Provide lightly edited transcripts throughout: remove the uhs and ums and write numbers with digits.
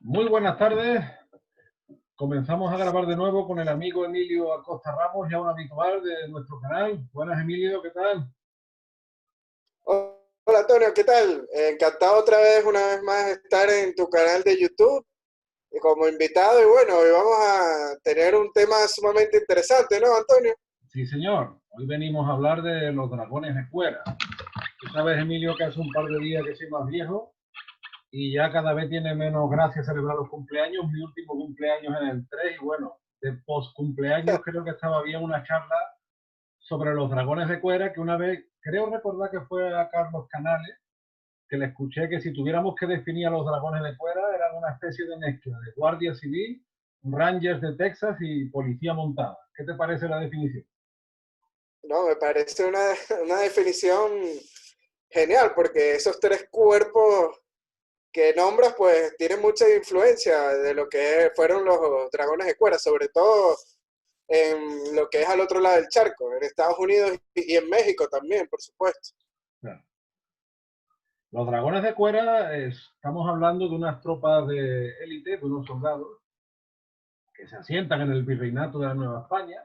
Muy buenas tardes. Comenzamos a grabar de nuevo con el amigo Emilio Acosta Ramos, ya un habitual de nuestro canal. Buenas, Emilio, ¿qué tal? Hola Antonio, ¿qué tal? Encantado otra vez, una vez más, estar en tu canal de YouTube como invitado. Y bueno, hoy vamos a tener un tema sumamente interesante, ¿no, Antonio? Sí, señor. Hoy venimos a hablar de los dragones de Cuera. Tú sabes, Emilio, que hace un par de días que soy más viejo y ya cada vez tiene menos gracia celebrar los cumpleaños. Mi último cumpleaños en el 3 y bueno, de post cumpleaños creo que estaba bien una charla sobre los dragones de Cuera que una vez, creo recordar que fue a Carlos Canales, que le escuché que si tuviéramos que definir a los dragones de Cuera, eran una especie de mezcla de guardia civil, rangers de Texas y policía montada. ¿Qué te parece la definición? No, me parece una definición genial, porque esos tres cuerpos que nombras, pues tienen mucha influencia de lo que fueron los dragones de Cuera, sobre todo en lo que es al otro lado del charco, en Estados Unidos y en México también, por supuesto. Claro. Los dragones de Cuera, estamos hablando de unas tropas de élite, de unos soldados que se asientan en el virreinato de la Nueva España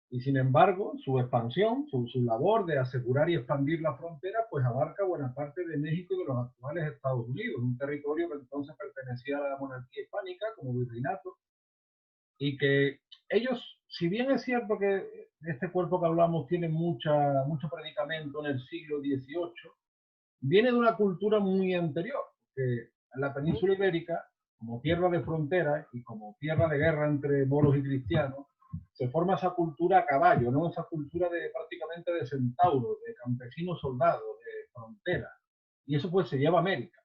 y sin embargo su expansión, su labor de asegurar y expandir la frontera, pues abarca buena parte de México y de los actuales Estados Unidos, un territorio que entonces pertenecía a la monarquía hispánica como virreinato y que ellos, si bien es cierto que este cuerpo que hablamos tiene mucho predicamento en el siglo XVIII, viene de una cultura muy anterior, que en la península ibérica, como tierra de frontera y como tierra de guerra entre moros y cristianos, se forma esa cultura a caballo, ¿no? Esa cultura de prácticamente de centauros, de campesinos soldados, de frontera. Y eso pues se lleva a América.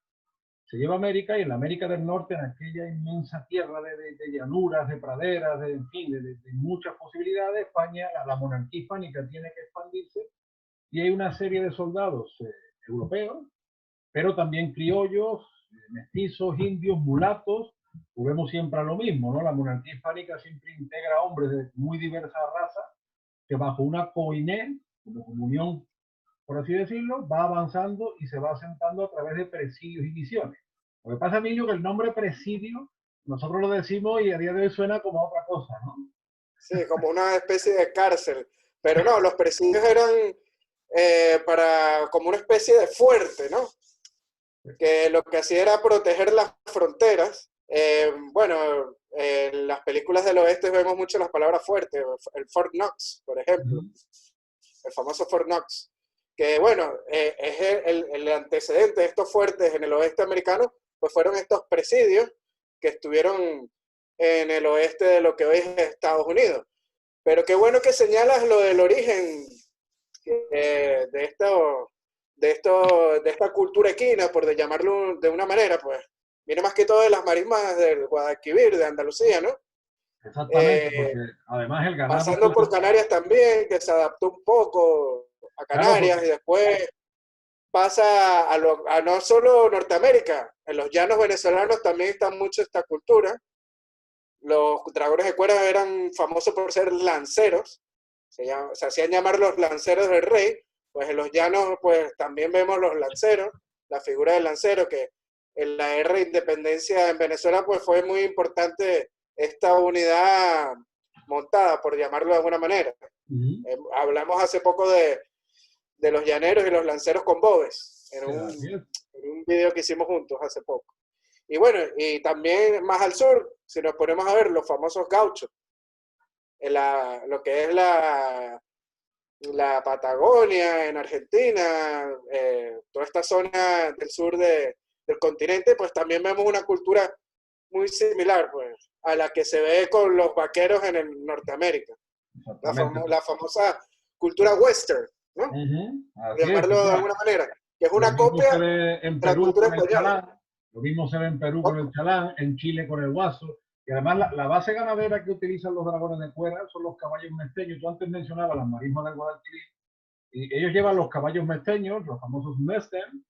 Se lleva a América y en la América del Norte, en aquella inmensa tierra de llanuras, de praderas, de, en fin, de muchas posibilidades, España, la monarquía hispánica tiene que expandirse y hay una serie de soldados europeos, pero también criollos, mestizos, indios, mulatos. Volvemos siempre a lo mismo, ¿no? La monarquía hispánica siempre integra hombres de muy diversas razas que bajo una coiné, como comunión, por así decirlo, va avanzando y se va asentando a través de presidios y misiones. Lo que pasa, Emilio, que el nombre presidio, nosotros lo decimos y a día de hoy suena como a otra cosa, ¿no? Sí, como una especie de cárcel. Pero no, los presidios eran como una especie de fuerte, ¿no? Que lo que hacía era proteger las fronteras. Bueno, en las películas del oeste vemos mucho las palabras fuertes, el Fort Knox, por Uh ejemplo, -huh. el famoso Fort Knox, que bueno, es el antecedente de estos fuertes en el oeste americano, pues fueron estos presidios que estuvieron en el oeste de lo que hoy es Estados Unidos. Pero qué bueno que señalas lo del origen de de esta cultura equina, por de llamarlo de una manera, pues viene más que todo de las marismas del Guadalquivir, de Andalucía, ¿no? Exactamente, porque Eh, además el ganado Pasando por Canarias también, que se adaptó un poco a claro, Canarias y después pasa a no solo Norteamérica, en los llanos venezolanos también está mucho esta cultura. Los dragones de cuero eran famosos por ser lanceros, se hacían llamar los lanceros del rey, pues en los llanos pues también vemos los lanceros, la figura del lancero, que en la guerra de independencia en Venezuela pues fue muy importante esta unidad montada, por llamarlo de alguna manera. uh -huh. Hablamos hace poco de los llaneros y los lanceros con bobes, Sí, en un video que hicimos juntos hace poco. Y bueno, y también más al sur, si nos ponemos a ver los famosos gauchos, lo que es la Patagonia en Argentina, toda esta zona del sur del continente, pues también vemos una cultura muy similar pues, a la que se ve con los vaqueros en el Norteamérica. exactamente. La famosa cultura western, ¿no? Uh -huh. Por Así es, llamarlo de igual. alguna manera, que es Lo una mismo se copia ve en de la Perú cultura con el española. chalán, lo mismo se ve en Perú con el ¿No? chalán, en Chile con el guaso. Y además la base ganadera que utilizan los dragones de cuera son los caballos mesteños. Tú antes mencionabas las marismas del Guadalquivir. Y ellos llevan los caballos mesteños, los famosos Mustang,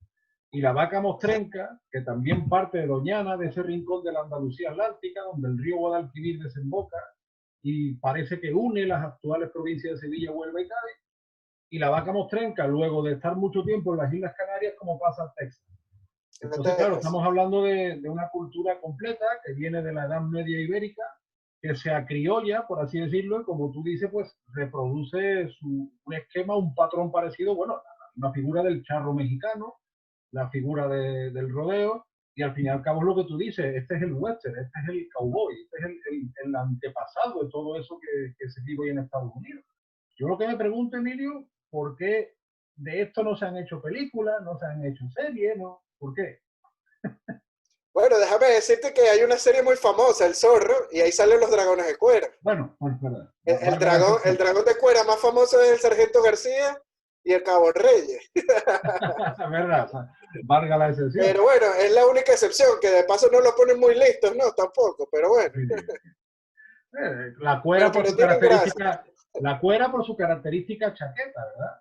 y la vaca mostrenca, que también parte de Doñana, de ese rincón de la Andalucía Atlántica, donde el río Guadalquivir desemboca y parece que une las actuales provincias de Sevilla, Huelva y Cádiz. Y la vaca mostrenca, luego de estar mucho tiempo en las Islas Canarias, como pasa a Texas. Entonces, claro, estamos hablando de una cultura completa que viene de la Edad Media ibérica, que se acriolla, por así decirlo, y como tú dices, pues reproduce un esquema, un patrón parecido, bueno, una figura del charro mexicano, la figura del rodeo, y al fin y al cabo es lo que tú dices, este es el western, este es el cowboy, este es el antepasado de todo eso que se vive hoy en Estados Unidos. Yo lo que me pregunto, Emilio, ¿por qué de esto no se han hecho películas, no se han hecho series, no? ¿Por qué? Bueno, déjame decirte que hay una serie muy famosa, El Zorro, y ahí salen los dragones de cuera. Bueno, pues verdad. El dragón de cuera más famoso es el Sargento García y el Cabo Reyes. verdad, valga la excepción. Pero bueno, es la única excepción, que de paso no lo ponen muy listos, no, tampoco, pero bueno. La cuera pero por su gracia. característica, la cuera por su característica chaqueta, ¿verdad?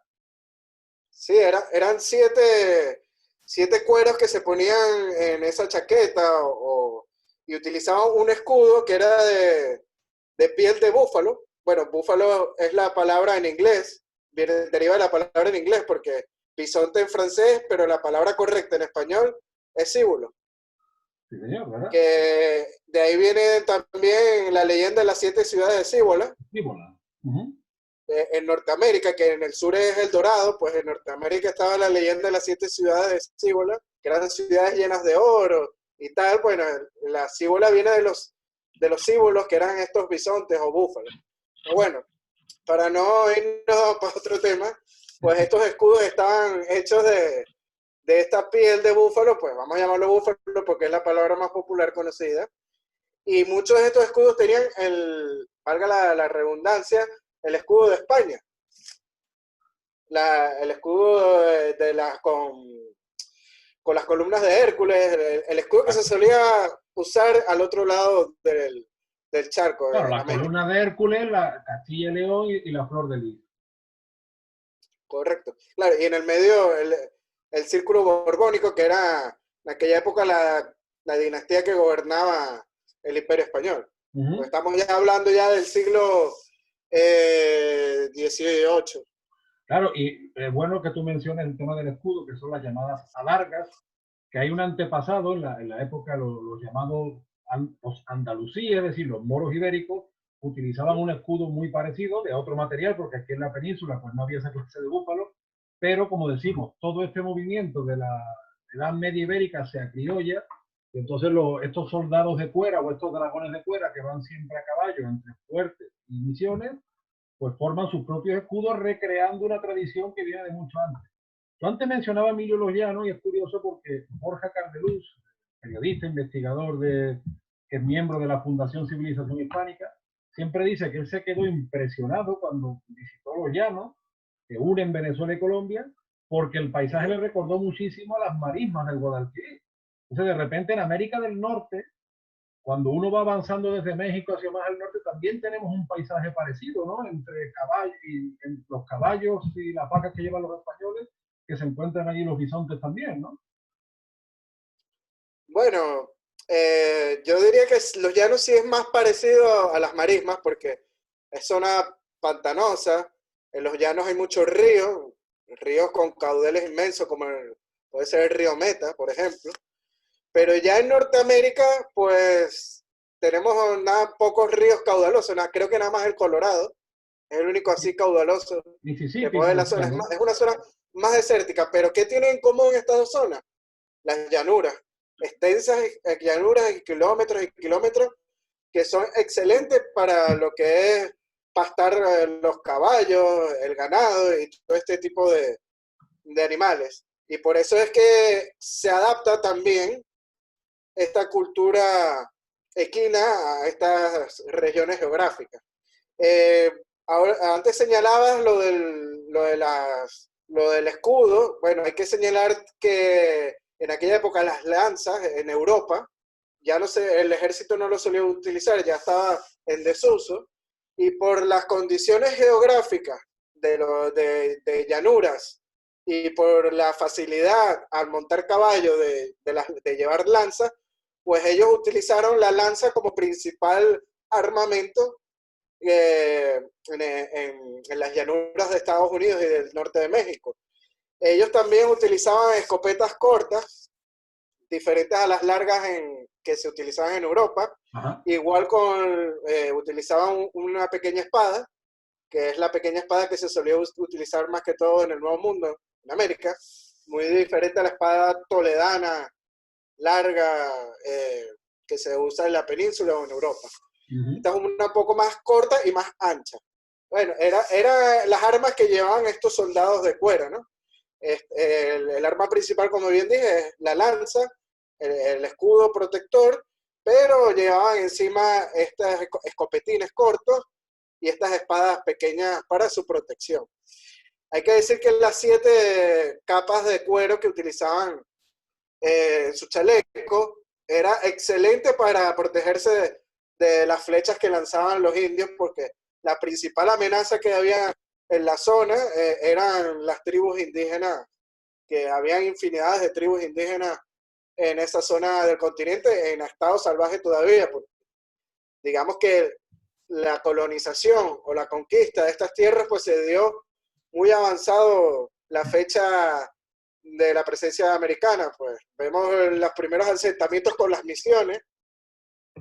Sí, eran siete cueros que se ponían en esa chaqueta y utilizaban un escudo que era de piel de búfalo. Bueno, búfalo es la palabra en inglés, deriva de la palabra en inglés porque bisonte en francés, pero la palabra correcta en español es cíbulo. Sí, señor, ¿verdad? Que de ahí viene también la leyenda de las 7 ciudades de Cíbola. Cíbola. En Norteamérica, que en el sur es El Dorado, pues en Norteamérica estaba la leyenda de las 7 ciudades de Cíbola, que eran ciudades llenas de oro y tal. Bueno, la Cíbola viene de los cíbolos, que eran estos bisontes o búfalos. Pero bueno, para no irnos para otro tema, pues estos escudos estaban hechos de esta piel de búfalo, pues vamos a llamarlo búfalo porque es la palabra más popular conocida. Y muchos de estos escudos tenían valga la redundancia, el escudo de España. El escudo con las columnas de Hércules, el escudo que se solía usar al otro lado del charco. Claro, la columna de Hércules, la Castilla y León y la flor de lis. Correcto. Claro, y en el medio el círculo borbónico, que era en aquella época la dinastía que gobernaba el Imperio Español. Pues estamos ya hablando ya del siglo XVIII. Claro, y es bueno que tú menciones el tema del escudo, que son las llamadas adargas, que hay un antepasado en la época, los llamados los andalusíes, es decir, los moros ibéricos, utilizaban un escudo muy parecido, de otro material, porque aquí en la península pues no había esa clase de búfalo, pero como decimos, todo este movimiento de la Edad Media Ibérica se acriolla, y entonces estos soldados de cuera o estos dragones de cuera que van siempre a caballo entre fuertes y misiones, pues forman sus propios escudos recreando una tradición que viene de mucho antes. Tú antes mencionaba a Emilio Los Llanos y es curioso porque Borja Cardeluz, periodista, investigador que es miembro de la Fundación Civilización Hispánica, siempre dice que él se quedó impresionado cuando visitó Los Llanos, que unen Venezuela y Colombia, porque el paisaje le recordó muchísimo a las marismas del Guadalquivir. Entonces, de repente, en América del Norte, cuando uno va avanzando desde México hacia más al norte, también tenemos un paisaje parecido, ¿no? Entre los caballos y las vacas que llevan los españoles, que se encuentran allí los bisontes también, ¿no? Bueno, yo diría que Los Llanos sí es más parecido a las marismas porque es zona pantanosa. En Los Llanos hay muchos ríos con caudales inmensos, como puede ser el río Meta, por ejemplo. Pero ya en Norteamérica, pues tenemos pocos ríos caudalosos. Creo que nada más el Colorado es el único así caudaloso que puede la zona. Es una zona más desértica. Pero ¿qué tienen en común estas dos zonas? Las llanuras, extensas llanuras y kilómetros, que son excelentes para lo que es pastar los caballos, el ganado y todo este tipo de animales. Y por eso es que se adapta también esta cultura equina a estas regiones geográficas. Ahora, antes señalabas lo del escudo. Bueno, hay que señalar que en aquella época las lanzas en Europa, ya no sé, el ejército no lo solía utilizar, ya estaba en desuso, y por las condiciones geográficas de llanuras y por la facilidad al montar caballo de llevar lanzas, pues ellos utilizaron la lanza como principal armamento en las llanuras de Estados Unidos y del norte de México. Ellos también utilizaban escopetas cortas diferentes a las largas que se utilizaban en Europa. Ajá. Igual utilizaban una pequeña espada, que es la pequeña espada que se solía utilizar más que todo en el Nuevo Mundo, en América, muy diferente a la espada toledana larga que se usa en la península o en Europa. Esta es una poco más corta y más ancha. Bueno, era las armas que llevaban estos soldados de cuero, ¿no? El arma principal, como bien dije, es la lanza, el escudo protector, pero llevaban encima estos escopetines cortos y estas espadas pequeñas para su protección. Hay que decir que las 7 capas de cuero que utilizaban en su chaleco era excelente para protegerse de las flechas que lanzaban los indios, porque la principal amenaza que había en la zona eran las tribus indígenas, que habían infinidades de tribus indígenas en esa zona del continente, en estado salvaje todavía. Porque digamos que la colonización o la conquista de estas tierras pues se dio muy avanzado la fecha de la presencia americana. Pues vemos los primeros asentamientos con las misiones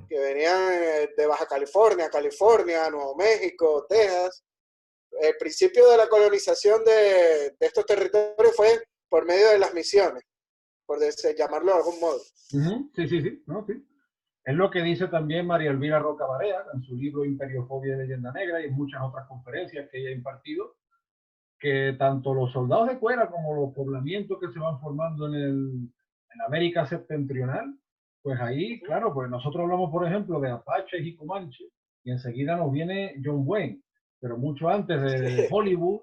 que venían de Baja California, Nuevo México, Texas. El principio de la colonización de estos territorios fue por medio de las misiones, por llamarlo de algún modo. Sí, sí, sí, no, sí. Es lo que dice también María Elvira Roca Barea en su libro Imperiofobia y Leyenda Negra y en muchas otras conferencias que ella ha impartido, que tanto los soldados de cuera como los poblamientos que se van formando en América septentrional, pues ahí, claro, pues nosotros hablamos, por ejemplo, de apaches y comanches, y enseguida nos viene John Wayne, pero mucho antes de Hollywood,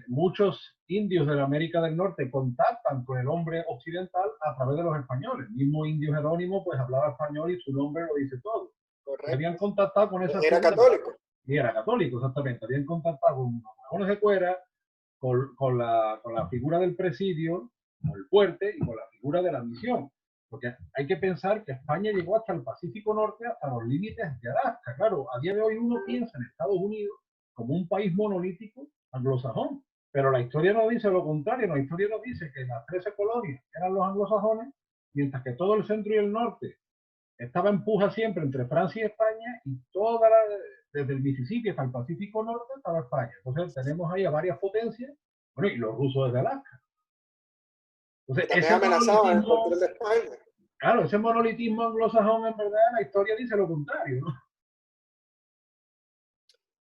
muchos indios de la América del Norte contactan con el hombre occidental a través de los españoles. El mismo indio Jerónimo pues hablaba español y su nombre lo dice todo. Y habían contactado con esa Era católico. Y era católico, exactamente. Habían contactado con los dragones de cuera, con la figura del presidio, con el fuerte y con la figura de la misión. Porque hay que pensar que España llegó hasta el Pacífico Norte, hasta los límites de Alaska. Claro, a día de hoy uno piensa en Estados Unidos como un país monolítico anglosajón, pero la historia nos dice lo contrario. La historia nos dice que las 13 colonias eran los anglosajones, mientras que todo el centro y el norte estaba en puja siempre entre Francia y España, y desde el Mississippi hasta el Pacífico Norte estaba España. Entonces tenemos ahí a varias potencias, bueno, y los rusos desde Alaska. Entonces, también amenazaban el control de España. Claro, ese monolitismo anglosajón, en verdad, la historia dice lo contrario, ¿no?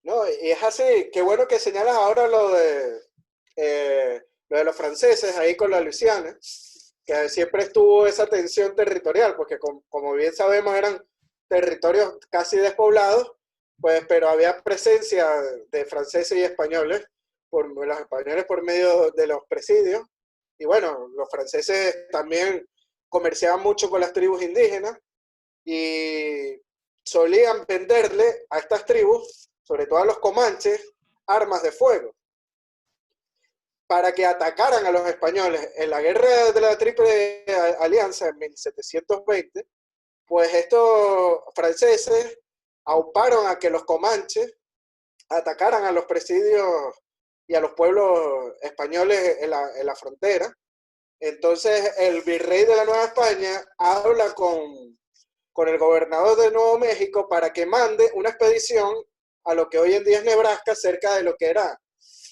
No, y es así. Qué bueno que señalas ahora lo de los franceses ahí con la Luisiana, que siempre estuvo esa tensión territorial, porque como bien sabemos eran territorios casi despoblados, pues, pero había presencia de franceses y españoles, los españoles por medio de los presidios, y bueno, los franceses también comerciaban mucho con las tribus indígenas y solían venderle a estas tribus, sobre todo a los comanches, armas de fuego para que atacaran a los españoles. En la guerra de la Triple Alianza en 1720, pues estos franceses auparon a que los comanches atacaran a los presidios y a los pueblos españoles en la frontera. Entonces el virrey de la Nueva España habla con el gobernador de Nuevo México para que mande una expedición a lo que hoy en día es Nebraska, cerca de lo que era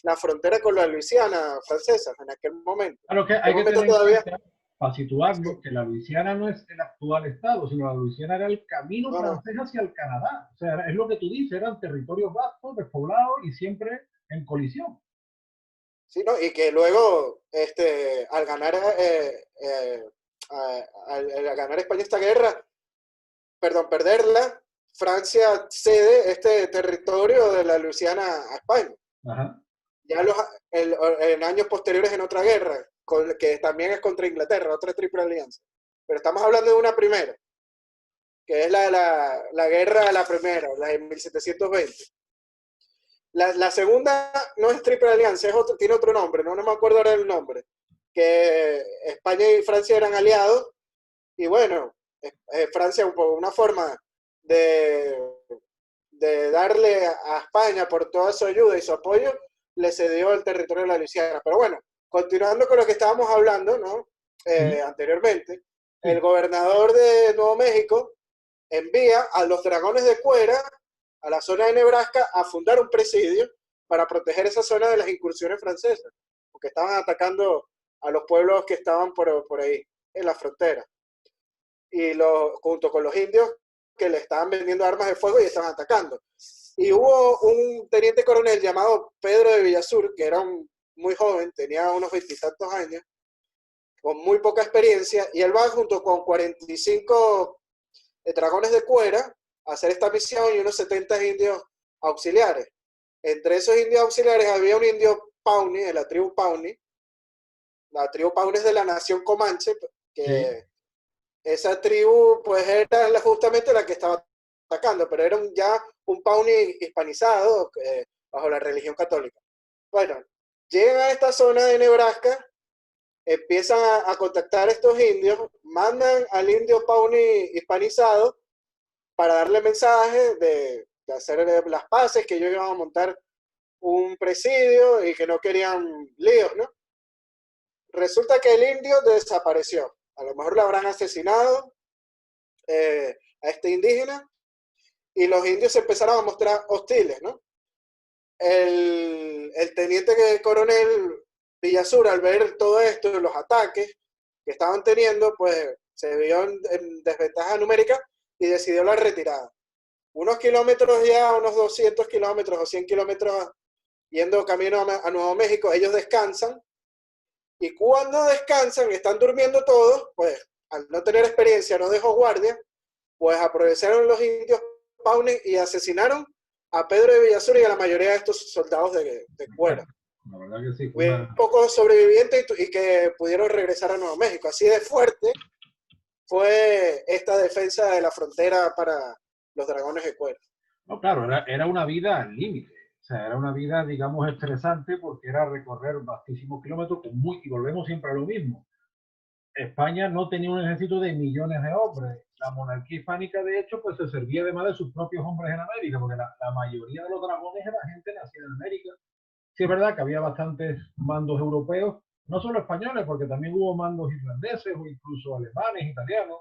la frontera con la Luisiana francesa en aquel momento. Claro que hay que tener en cuenta, para situarnos, sí, que la Luisiana no es el actual estado, sino la Luisiana era el camino francés hacia el Canadá. O sea, es lo que tú dices, eran territorios vastos, despoblados y siempre en colisión. Sí, ¿no? Y que luego, al ganar España esta guerra, perderla, Francia cede este territorio de la Luisiana a España. Ajá. Ya en años posteriores en otra guerra, que también es contra Inglaterra, otra triple alianza. Pero estamos hablando de una primera, que es la guerra, la primera, la de 1720. La segunda no es triple alianza, tiene otro nombre, no me acuerdo ahora el nombre, que España y Francia eran aliados, y bueno, Francia por una forma de darle a España por toda su ayuda y su apoyo, le cedió el territorio de la Luisiana. Pero bueno, continuando con lo que estábamos hablando, ¿no? Sí, anteriormente, el sí. gobernador de Nuevo México envía a los dragones de Cuera a la zona de Nebraska a fundar un presidio para proteger esa zona de las incursiones francesas, porque estaban atacando a los pueblos que estaban por ahí, en la frontera, y junto con los indios que le estaban vendiendo armas de fuego y estaban atacando. Y hubo un teniente coronel llamado Pedro de Villasur, que era muy joven, tenía unos veintitantos años, con muy poca experiencia, y él va junto con 45 dragones de Cuera a hacer esta misión y unos 70 indios auxiliares. Entre esos indios auxiliares había un indio Pawnee, de la tribu Pawnee. La tribu Pawnee es de la nación Comanche, Sí. que esa tribu pues era justamente la que estaba atacando, pero era ya un Pawnee hispanizado bajo la religión católica. Bueno, llegan a esta zona de Nebraska, empiezan a contactar a estos indios, mandan al indio Pawnee hispanizado para darle mensajes de hacer las paces, que ellos iban a montar un presidio y que no querían líos, ¿no? Resulta que el indio desapareció. A lo mejor lo habrán asesinado a este indígena y los indios se empezaron a mostrar hostiles, ¿no? El teniente coronel Villasur, al ver todo esto, los ataques que estaban teniendo, pues se vio en desventaja numérica y decidió la retirada. Unos kilómetros ya, unos 200 kilómetros o 100 kilómetros yendo camino a Nuevo México, ellos descansan y cuando descansan, están durmiendo todos, pues al no tener experiencia, no dejó guardia, pues aprovecharon los indios Pawnee y asesinaron a Pedro de Villasur y a la mayoría de estos soldados de Cuera. Bueno, la verdad que sí, fue Hubo una... pocos sobrevivientes y que pudieron regresar a Nuevo México. Así de fuerte fue esta defensa de la frontera para los dragones de Cuera. No, claro, era una vida al límite. O sea, era una vida, digamos, estresante porque era recorrer vastísimos kilómetros y volvemos siempre a lo mismo. España no tenía un ejército de millones de hombres. La monarquía hispánica, de hecho, pues se servía además de sus propios hombres en América, porque la mayoría de los dragones era gente nacida en América. Sí es verdad que había bastantes mandos europeos, no solo españoles, porque también hubo mandos irlandeses o incluso alemanes, italianos,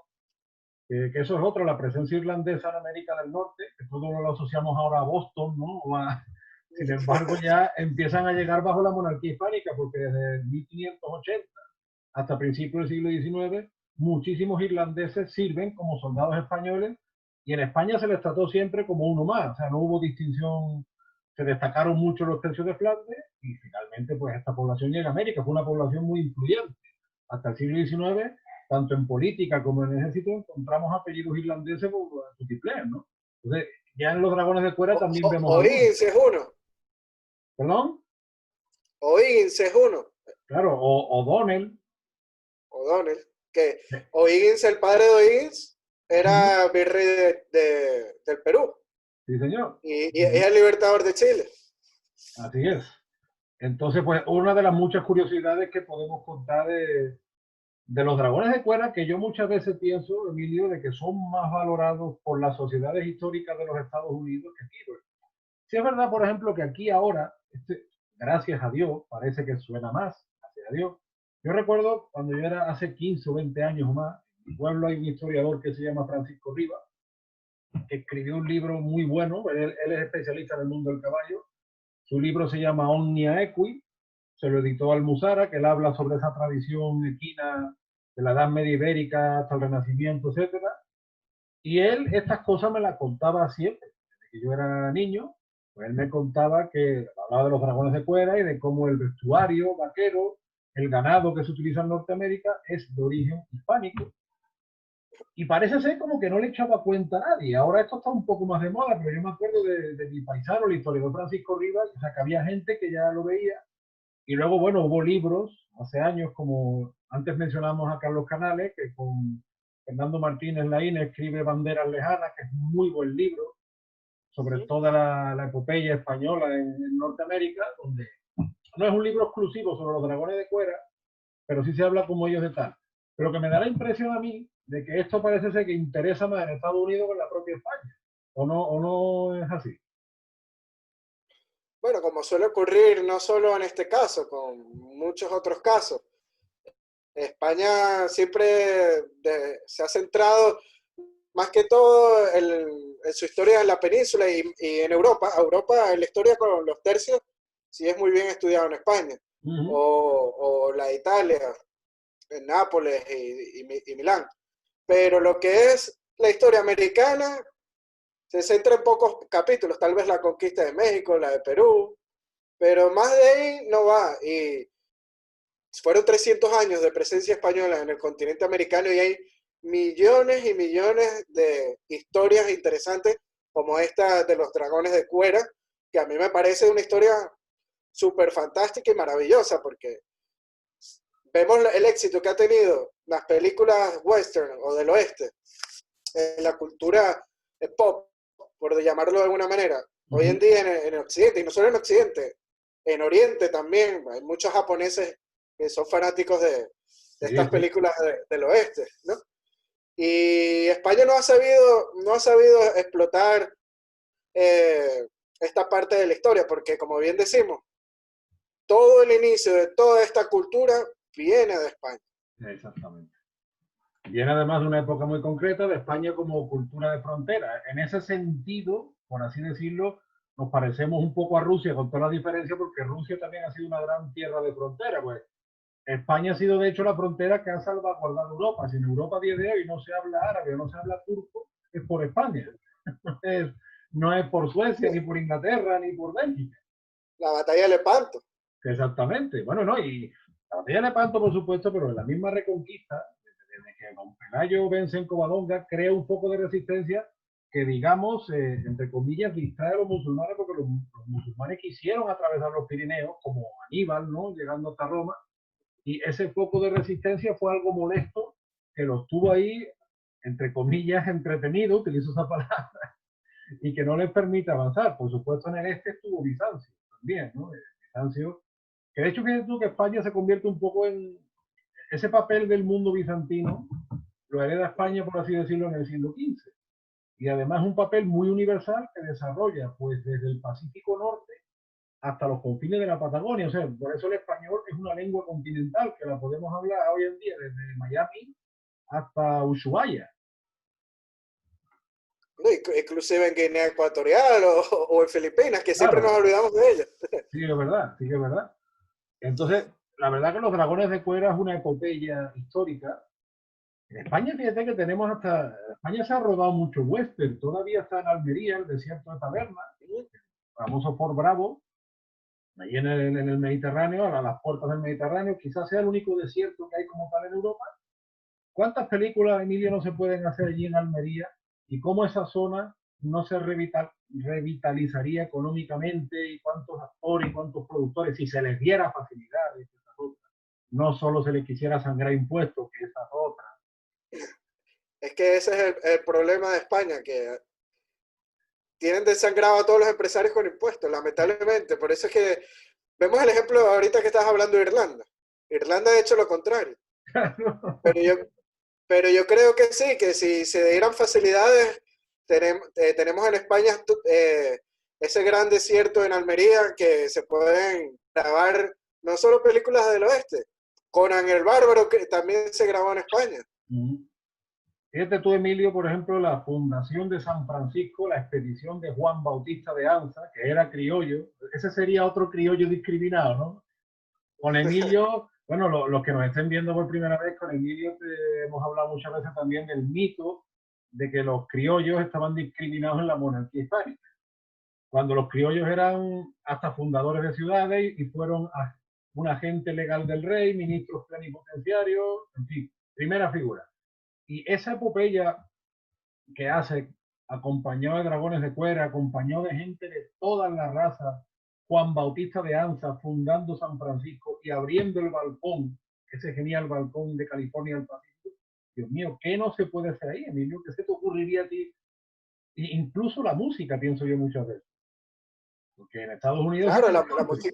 que eso es otro, la presencia irlandesa en América del Norte, que todos lo asociamos ahora a Boston, ¿no? Sin embargo, ya empiezan a llegar bajo la monarquía hispánica, porque desde 1580 hasta principios del siglo XIX, muchísimos irlandeses sirven como soldados españoles y en España se les trató siempre como uno más, o sea, no hubo distinción, se destacaron mucho los tercios de Flandes y finalmente pues esta población llega a América, fue una población muy influyente. Hasta el siglo XIX, tanto en política como en ejército, encontramos apellidos irlandeses por multiplicar, ¿no? Entonces, ya en los dragones de cuera también vemos algunos. O'Higgins es uno. ¿Perdón? O'Higgins es uno. Claro, o O'Donnell. O'Donnell. Que O'Higgins, el padre de O'Higgins, Sí, era virrey del Perú. sí, señor. Y es el libertador de Chile. Así es. Entonces, pues, una de las muchas curiosidades que podemos contar de los dragones de cuerda, que yo muchas veces pienso, Emilio, de que son más valorados por las sociedades históricas de los Estados Unidos que aquí. Si es verdad, por ejemplo, que aquí ahora, gracias a Dios, parece que suena más, gracias a Dios. Yo recuerdo cuando yo era hace 15 o 20 años o más, en mi pueblo hay un historiador que se llama Francisco Rivas, que escribió un libro muy bueno, él es especialista en el mundo del caballo, su libro se llama Omnia Equi, se lo editó Almuzara, que él habla sobre esa tradición equina de la Edad Media Ibérica hasta el Renacimiento, etcétera. Y él estas cosas me las contaba siempre. Desde que yo era niño, pues él me contaba que hablaba de los dragones de cuera y de cómo el vestuario vaquero, el ganado que se utiliza en Norteamérica es de origen hispánico. Y parece ser como que no le echaba cuenta a nadie. Ahora esto está un poco más de moda, pero yo me acuerdo de mi paisano, el historiador Francisco Rivas, o sea, que había gente que ya lo veía. Y luego, bueno, hubo libros hace años, como antes mencionamos a Carlos Canales, que con Fernando Martínez Laín escribe Banderas Lejanas, que es un muy buen libro sobre toda la epopeya española en Norteamérica, donde no es un libro exclusivo sobre los dragones de cuera, pero sí se habla como ellos de tal. Pero que me da la impresión a mí de que esto parece ser que interesa más en Estados Unidos que en la propia España. O no es así? Bueno, como suele ocurrir no solo en este caso, con muchos otros casos. España siempre se ha centrado más que todo en su historia en la península y en Europa. Europa, en la historia con los tercios, sí es muy bien estudiado en España. O la de Italia, en Nápoles y Milán. Pero lo que es la historia americana se centra en pocos capítulos, tal vez la conquista de México, la de Perú, pero más de ahí no va. Y fueron 300 años de presencia española en el continente americano y hay millones y millones de historias interesantes como esta de los dragones de Cuera, que a mí me parece una historia súper fantástica y maravillosa, porque vemos el éxito que ha tenido las películas western o del oeste en la cultura pop, por llamarlo de alguna manera, hoy en día en Occidente, y no solo en Occidente, en Oriente también, hay muchos japoneses que son fanáticos de estas películas del oeste, ¿no? Y España no ha sabido explotar esta parte de la historia, porque como bien decimos, todo el inicio de toda esta cultura viene de España. Exactamente. Viene además de una época muy concreta de España como cultura de frontera. En ese sentido, por así decirlo, nos parecemos un poco a Rusia con toda la diferencia, porque Rusia también ha sido una gran tierra de frontera. Pues España ha sido de hecho la frontera que ha salvaguardado Europa. Si en Europa a día de hoy no se habla árabe o no se habla turco, es por España. No es por Suecia, ni por Inglaterra, ni por Bélgica. La batalla de Lepanto. Exactamente. Bueno, no, y la batalla de Lepanto, por supuesto, pero en la misma Reconquista, desde que don Pelayo vence en Covadonga, crea un poco de resistencia que, digamos, entre comillas, distrae a los musulmanes, porque los musulmanes quisieron atravesar los Pirineos, como Aníbal, ¿no? Llegando hasta Roma, y ese foco de resistencia fue algo molesto que los tuvo ahí, entre comillas, entretenido, utilizo esa palabra, y que no les permite avanzar. Por supuesto, en el este estuvo Bizancio también, ¿no? Bizancio, que de hecho, fíjate tú que España se convierte un poco en ese papel del mundo bizantino, lo hereda España, por así decirlo, en el siglo XV. Y además un papel muy universal que desarrolla pues desde el Pacífico Norte hasta los confines de la Patagonia. O sea, por eso el español es una lengua continental que la podemos hablar hoy en día desde Miami hasta Ushuaia. Inclusive en Guinea Ecuatorial o en Filipinas, que siempre Claro, nos olvidamos de ellas. sí que es verdad, sí que es verdad. Entonces, la verdad que los dragones de Cuera es una epopeya histórica. En España, fíjate que tenemos hasta... España se ha rodado mucho western, todavía está en Almería, el desierto de Taberna, el famoso Fort Bravo, ahí en el Mediterráneo, a las puertas del Mediterráneo, quizás sea el único desierto que hay como tal en Europa. ¿Cuántas películas, Emilio, no se pueden hacer allí en Almería? ¿Y cómo esa zona no se revitalizaría económicamente? ¿Y cuántos actores y cuántos productores, si se les diera facilidades? No solo se les quisiera sangrar impuestos, que esas otras. Es que ese es el problema de España, que tienen desangrado a todos los empresarios con impuestos, lamentablemente. Por eso es que vemos el ejemplo ahorita que estás hablando de Irlanda. Irlanda ha hecho lo contrario. Pero yo creo que sí, que si se dieran facilidades, tenemos en España ese gran desierto en Almería que se pueden grabar no solo películas del oeste, Conan el Bárbaro, que también se grabó en España. Fíjate tú, Emilio, por ejemplo, la fundación de San Francisco, la expedición de Juan Bautista de Anza, que era criollo, ese sería otro criollo discriminado, ¿no? Con Emilio, bueno, los que nos estén viendo por primera vez, con Emilio hemos hablado muchas veces también del mito de que los criollos estaban discriminados en la monarquía hispánica, cuando los criollos eran hasta fundadores de ciudades y fueron un agente legal del rey, ministros plenipotenciarios, en fin, primera figura. Y esa epopeya que hace, acompañado de dragones de Cuera, acompañado de gente de todas las razas, Juan Bautista de Anza fundando San Francisco y abriendo el balcón, ese genial balcón de California al Pacífico. Dios mío, ¿qué no se puede hacer ahí, Emilio? ¿Qué se te ocurriría a ti? E incluso la música, pienso yo muchas veces. Porque en Estados Unidos Claro, sí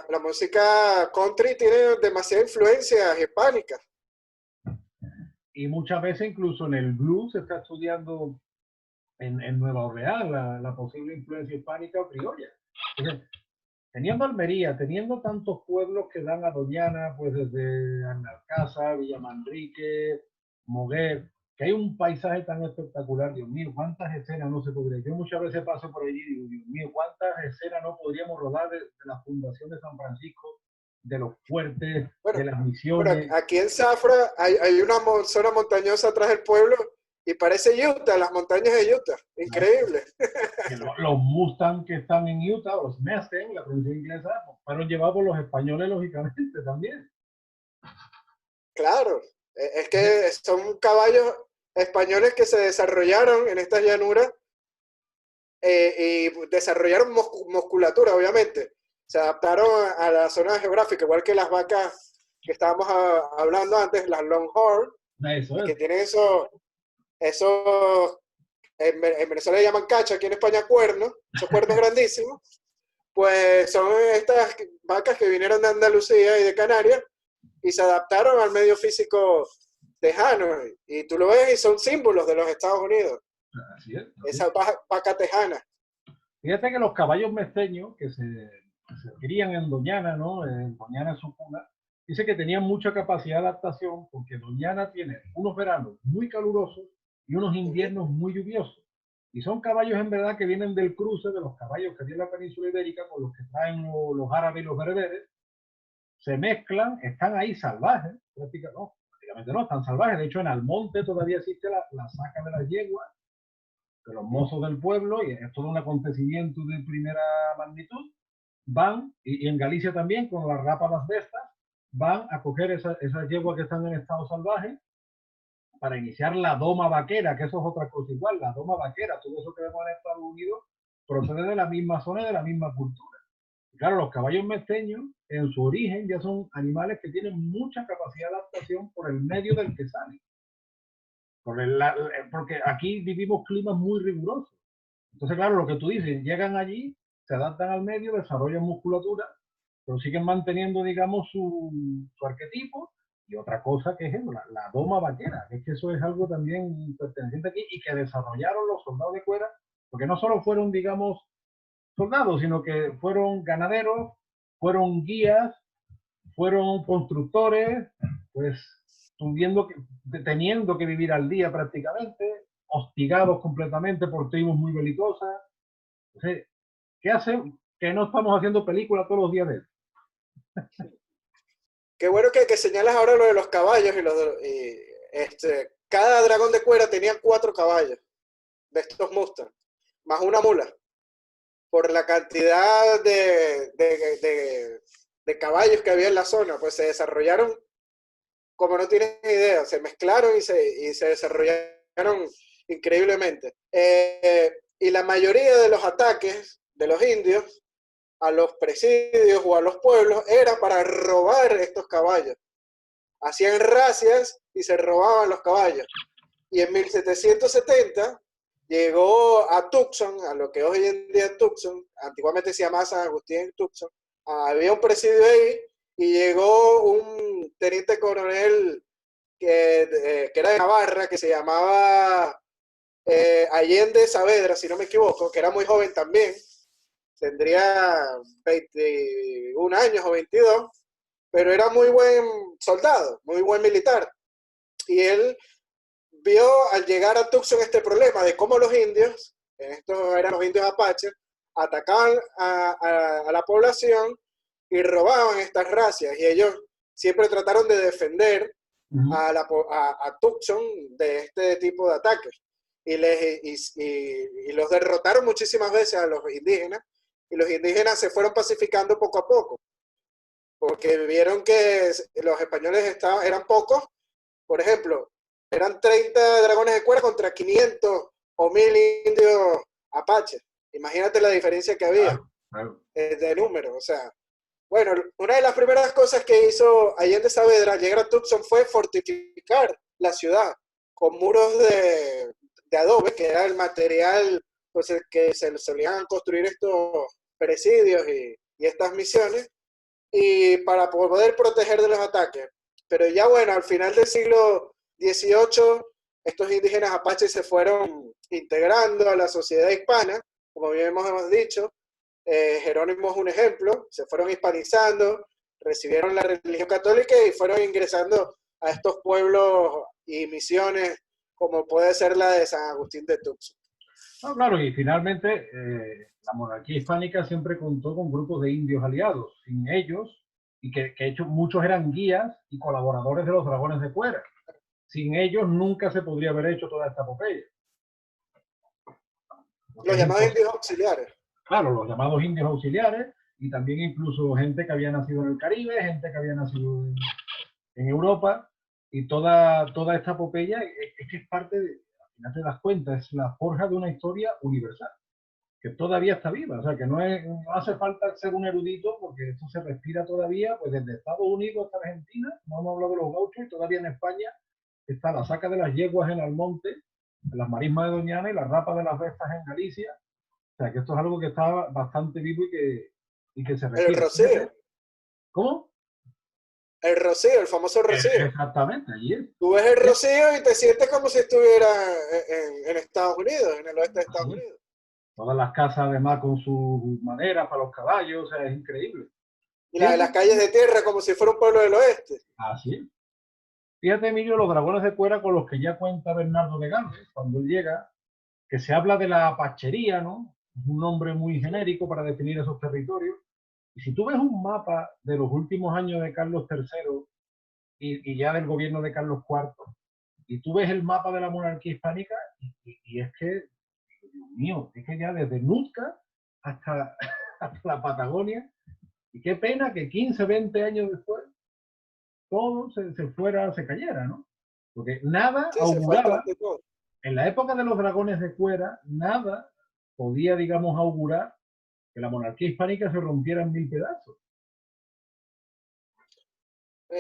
la música country tiene demasiada influencia hispánica. Y muchas veces incluso en el blues se está estudiando en Nueva Orleans la posible influencia hispánica o criolla. Entonces, teniendo Almería, teniendo tantos pueblos que dan a Doñana, pues desde Alcázar, Villamanrique, Moguer, que hay un paisaje tan espectacular, Dios mío, cuántas escenas no se podría. Yo muchas veces paso por allí y digo, Dios mío, cuántas escenas no podríamos rodar de la fundación de San Francisco, de los fuertes, Bueno, de las bueno, misiones. aquí en Zafra hay una zona montañosa atrás del pueblo y parece Utah, las montañas de Utah. Increíble. Los Mustang que están en Utah, los Mustang, la provincia inglesa, fueron llevados por los españoles, lógicamente, también. Claro, es que son caballos españoles que se desarrollaron en estas llanuras y desarrollaron musculatura, obviamente. Se adaptaron a la zona geográfica, igual que las vacas que estábamos hablando antes, las Longhorn, Eso que es. tienen esos en Venezuela le llaman cacha, aquí en España cuernos, esos cuernos grandísimos, pues son estas vacas que vinieron de Andalucía y de Canarias y se adaptaron al medio físico tejano. Y tú lo ves y son símbolos de los Estados Unidos, Así es. Así es. esa vaca tejana. Fíjate que los caballos mesteños que se crían en Doñana, ¿no? En Doñana es su cuna, dice que tenían mucha capacidad de adaptación porque Doñana tiene unos veranos muy calurosos y unos Uh -huh. inviernos muy lluviosos. Y son caballos en verdad que vienen del cruce de los caballos que tiene la península ibérica con los que traen los árabes y los bereberes, se mezclan, están ahí salvajes, prácticamente no, están salvajes. De hecho, en Almonte todavía existe la saca de las yeguas, de los mozos del pueblo, y es todo un acontecimiento de primera magnitud. Van, y en Galicia también, con las rápadas de estas, van a coger esas yeguas que están en estado salvaje para iniciar la doma vaquera, que eso es otra cosa igual, la doma vaquera, todo eso que vemos en Estados Unidos procede de la misma zona y de la misma cultura. Y claro, los caballos mesteños, en su origen, ya son animales que tienen mucha capacidad de adaptación por el medio del que salen. Porque aquí vivimos climas muy rigurosos. Entonces, claro, lo que tú dices, llegan allí, se adaptan al medio, desarrollan musculatura, pero siguen manteniendo, digamos, su arquetipo. Y otra cosa que es la doma vaquera, que es que eso es algo también perteneciente aquí y que desarrollaron los soldados de cuera, porque no solo fueron, digamos, soldados, sino que fueron ganaderos, fueron guías, fueron constructores, pues teniendo que vivir al día prácticamente, hostigados completamente por tribus muy belicosas. Entonces, ¿qué hacen? Que no estamos haciendo películas todos los días de eso. Qué bueno que señalas ahora lo de los caballos cada dragón de cuera tenía 4 caballos de estos Mustang, más una mula, por la cantidad de caballos que había en la zona, pues se desarrollaron como no tienes idea, se mezclaron y se desarrollaron increíblemente. Y la mayoría de los ataques de los indios a los presidios o a los pueblos era para robar estos caballos. Hacían racias y se robaban los caballos. Y en 1770 llegó a Tucson, a lo que hoy en día es Tucson, antiguamente se llamaba San Agustín en Tucson, había un presidio ahí y llegó un teniente coronel que era de Navarra, que se llamaba Allende Saavedra, si no me equivoco, que era muy joven también, tendría 21 años o 22, pero era muy buen soldado, muy buen militar. Y él vio al llegar a Tucson este problema de cómo los indios, estos eran los indios apaches, atacaban a la población y robaban estas racias. Y ellos siempre trataron de defender a Tucson de este tipo de ataques. Y los derrotaron muchísimas veces a los indígenas, y los indígenas se fueron pacificando poco a poco, porque vieron que los españoles eran pocos. Por ejemplo, eran 30 dragones de cuera contra 500 o 1000 indios apaches. Imagínate la diferencia que había de número. O sea, bueno, una de las primeras cosas que hizo Allende Saavedra al llegar a Tucson fue fortificar la ciudad con muros de adobe, que era el material pues, el que se solían construir estos presidios y estas misiones, y para poder proteger de los ataques. Pero ya bueno, al final del siglo XVIII, estos indígenas apaches se fueron integrando a la sociedad hispana, como bien hemos dicho, Jerónimo es un ejemplo, se fueron hispanizando, recibieron la religión católica y fueron ingresando a estos pueblos y misiones como puede ser la de San Agustín de Tuxtla. No, claro, y finalmente la monarquía hispánica siempre contó con grupos de indios aliados. Sin ellos, y que hecho muchos eran guías y colaboradores de los dragones de Cuera. Sin ellos nunca se podría haber hecho toda esta epopeya. Los llamados indios auxiliares. Claro, los llamados indios auxiliares, y también incluso gente que había nacido en el Caribe, gente que había nacido en Europa, y toda esta epopeya es que es parte de, al final te das cuenta, es la forja de una historia universal, que todavía está viva, o sea, que no hace falta ser un erudito, porque esto se respira todavía, pues desde Estados Unidos hasta Argentina, no hemos hablado de los gauchos, y todavía en España está la saca de las yeguas en Almonte, las marismas de Doñana y la rapa de las bestas en Galicia. O sea, que esto es algo que está bastante vivo y que se respira. El Rocío. ¿Cómo? El Rocío, el famoso Rocío. Exactamente, allí es. Tú ves el Rocío y te sientes como si estuvieras en Estados Unidos, en el oeste de Estados Unidos. Todas las casas además con sus maderas para los caballos, o sea, es increíble. Y las calles de tierra como si fuera un pueblo del oeste. Así es. Fíjate, Emilio, los dragones de Cuera con los que ya cuenta Bernardo de Galvez cuando él llega, que se habla de la pachería, ¿no? Es un nombre muy genérico para definir esos territorios. Y si tú ves un mapa de los últimos años de Carlos III y ya del gobierno de Carlos IV, y tú ves el mapa de la monarquía hispánica, y es que, Dios mío, es que ya desde Nootka hasta, hasta la Patagonia, y qué pena que 15, 20 años después todo se cayera, ¿no? Porque nada Sí, auguraba, en la época de los dragones de Cuera, nada podía, digamos, augurar que la monarquía hispánica se rompiera en mil pedazos.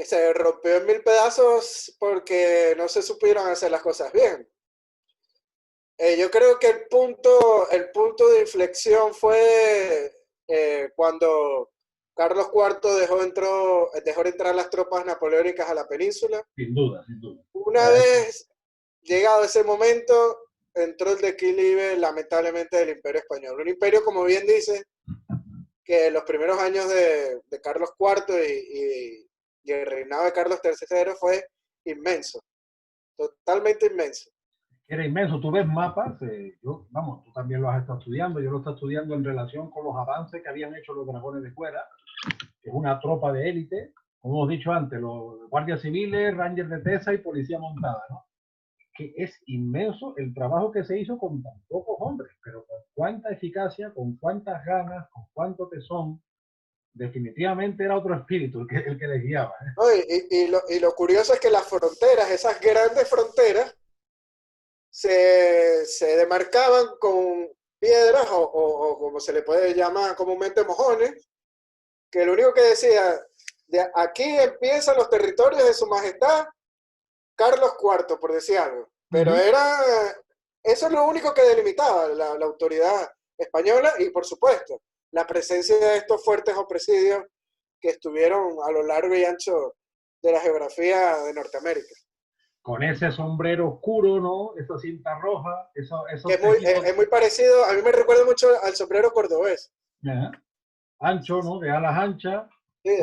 Se rompió en mil pedazos porque no se supieron hacer las cosas bien. Yo creo que el punto de inflexión fue cuando Carlos IV dejó entrar las tropas napoleónicas a la península. Sin duda, sin duda. Una vez llegado ese momento, entró el declive lamentablemente del Imperio Español. Un imperio, como bien dice, que los primeros años de Carlos IV y el reinado de Carlos III fue inmenso, totalmente inmenso. Era inmenso. Tú ves mapas, tú también lo has estado estudiando, yo lo estoy estudiando en relación con los avances que habían hecho los dragones de Cuera, que es una tropa de élite, como hemos dicho antes, los guardias civiles, rangers de Tesa y policía montada, ¿no? Que es inmenso el trabajo que se hizo con tan pocos hombres, pero con cuánta eficacia, con cuántas ganas, con cuánto tesón. Definitivamente era otro espíritu el que les guiaba. Y lo curioso es que las fronteras, esas grandes fronteras, se demarcaban con piedras o como se le puede llamar comúnmente mojones, que lo único que decía, de aquí empiezan los territorios de su majestad Carlos IV, por decir algo. Pero eso es lo único que delimitaba la autoridad española y, por supuesto, la presencia de estos fuertes o presidios que estuvieron a lo largo y ancho de la geografía de Norteamérica. Con ese sombrero oscuro, ¿no? Esa cinta roja, eso es muy parecido, a mí me recuerda mucho al sombrero cordobés. Ancho, ¿no? De alas anchas, sí,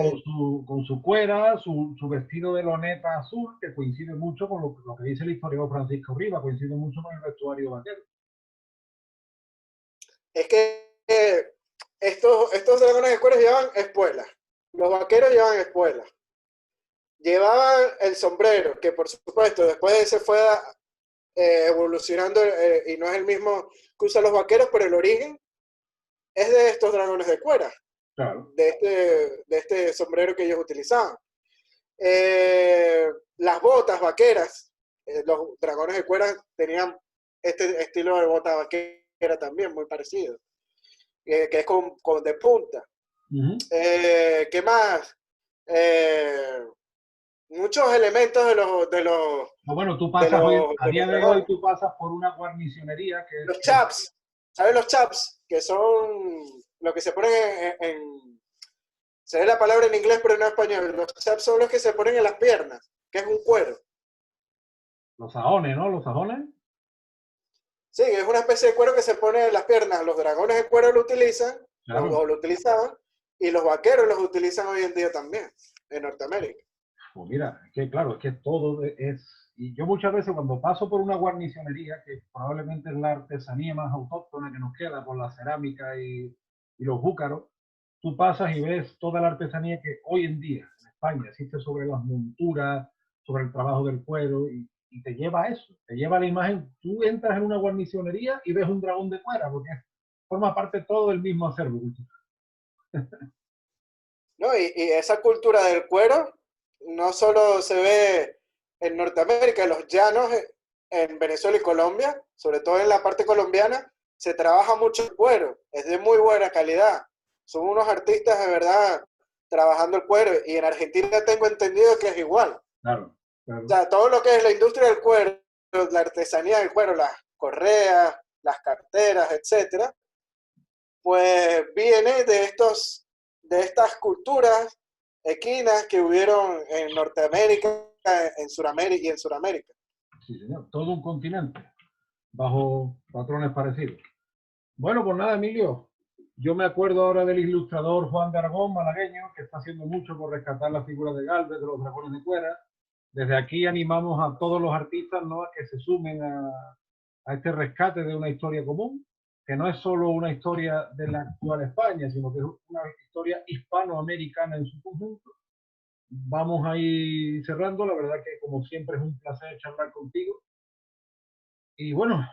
con su cuera, su vestido de loneta azul, que coincide mucho con lo que dice el historiador Francisco Riva, coincide mucho con el vestuario vaquero. Es que estos dragones de cuero llevan espuelas, los vaqueros llevan espuelas. Llevaban el sombrero, que por supuesto después se fue evolucionando y no es el mismo que usan los vaqueros, pero el origen es de estos dragones de cuera, claro, de este sombrero que ellos utilizaban. Las botas vaqueras, los dragones de cuera tenían este estilo de bota vaquera también muy parecido, que es con de punta. ¿Qué más? Muchos elementos de los bueno, tú pasas a día de hoy tú pasas por una guarnicionería que los chaps, ¿sabes los chaps? Que son lo que se ponen se ve la palabra en inglés pero no en español. Los chaps son los que se ponen en las piernas, que es un cuero. Los sajones, ¿no? Los sajones. Sí, es una especie de cuero que se pone en las piernas. Los dragones de cuero lo utilizan Claro. o lo utilizaban, y los vaqueros los utilizan hoy en día también, en Norteamérica. Pues mira, es que claro, es que todo es... Y yo muchas veces cuando paso por una guarnicionería, que probablemente es la artesanía más autóctona que nos queda por la cerámica y los búcaros, tú pasas y ves toda la artesanía que hoy en día en España existe sobre las monturas, sobre el trabajo del cuero, y te lleva a eso, te lleva a la imagen. Tú entras en una guarnicionería y ves un dragón de cuera, porque forma parte todo del mismo acervo. ¿No? Y esa cultura del cuero no solo se ve en Norteamérica, en los llanos, en Venezuela y Colombia, sobre todo en la parte colombiana, se trabaja mucho el cuero, es de muy buena calidad. Son unos artistas de verdad trabajando el cuero, y en Argentina tengo entendido que es igual. Claro, O claro. sea, todo lo que es la industria del cuero, la artesanía del cuero, las correas, las carteras, etcétera, pues viene de estas culturas equinas que hubieron en Norteamérica, en Sudamérica y en Sudamérica. Sí, señor. Todo un continente bajo patrones parecidos. Bueno, pues nada, Emilio. Yo me acuerdo ahora del ilustrador Juan de Aragón, malagueño, que está haciendo mucho por rescatar la figura de Galvez, de los dragones de cuera. Desde aquí animamos a todos los artistas, ¿no?, a que se sumen a este rescate de una historia común, que no es solo una historia de la actual España, sino que es una historia hispanoamericana en su conjunto. Vamos a ir cerrando. La verdad que, como siempre, es un placer charlar contigo. Y bueno,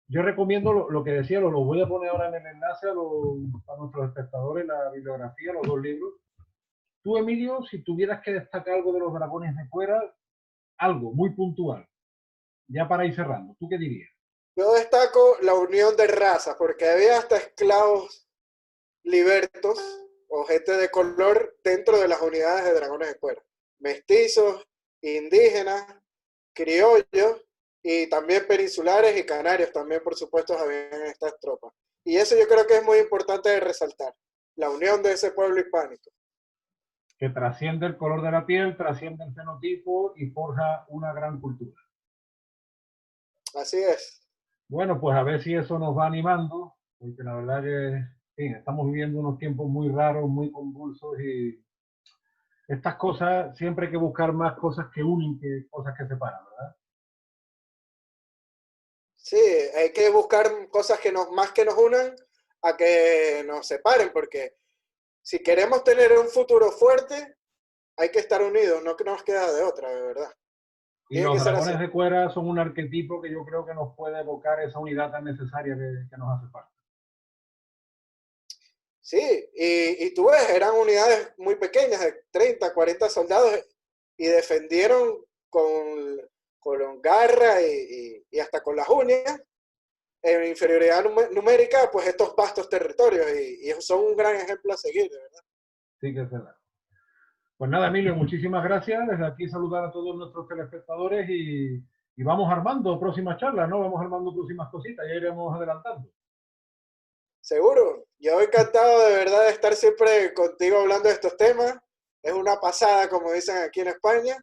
yo recomiendo lo que decía, lo voy a poner ahora en el enlace a nuestros espectadores, la bibliografía, los dos libros. Tú, Emilio, si tuvieras que destacar algo de los dragones de cuera, algo muy puntual, ya para ir cerrando, ¿tú qué dirías? Yo destaco la unión de razas, porque había hasta esclavos libertos o gente de color dentro de las unidades de dragones de cuero. Mestizos, indígenas, criollos y también peninsulares y canarios también, por supuesto, habían en estas tropas. Y eso yo creo que es muy importante de resaltar, la unión de ese pueblo hispánico. Que trasciende el color de la piel, trasciende el fenotipo y forja una gran cultura. Así es. Bueno, pues a ver si eso nos va animando, porque la verdad que sí, estamos viviendo unos tiempos muy raros, muy convulsos, y estas cosas siempre hay que buscar más cosas que unen que cosas que separan, ¿verdad? Sí, hay que buscar cosas que más que nos unan a que nos separen, porque si queremos tener un futuro fuerte, hay que estar unidos, no que nos queda de otra, de verdad. Y Tiene los que ser así. dragones de cuera son un arquetipo que yo creo que nos puede evocar esa unidad tan necesaria que nos hace falta. Sí, y tú ves, eran unidades muy pequeñas, de 30, 40 soldados, y defendieron con garra y hasta con las uñas, en inferioridad numérica, pues estos vastos territorios, y son un gran ejemplo a seguir, de verdad. Sí que es verdad. Pues nada, Emilio, muchísimas gracias. Desde aquí saludar a todos nuestros telespectadores y vamos armando próximas charlas, ¿no? Vamos armando próximas cositas, ya iremos adelantando. Seguro, yo encantado de verdad de estar siempre contigo hablando de estos temas. Es una pasada, como dicen aquí en España.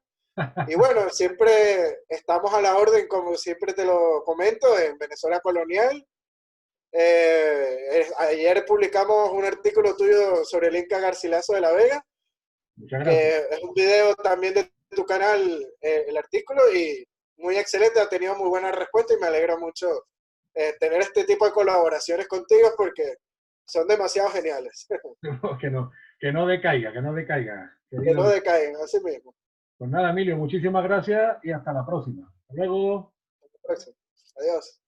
Y bueno, siempre estamos a la orden, como siempre te lo comento, en Venezuela Colonial. Ayer publicamos un artículo tuyo sobre el Inca Garcilaso de la Vega, Muchas gracias. que es un video también de tu canal, el artículo, y muy excelente, ha tenido muy buena respuesta y me alegra mucho tener este tipo de colaboraciones contigo porque son demasiado geniales. Que no decaiga, que no decaiga, Que no querido. decaen, así mismo. Pues nada, Emilio, muchísimas gracias y hasta la próxima. Hasta luego. Hasta la próxima. Adiós.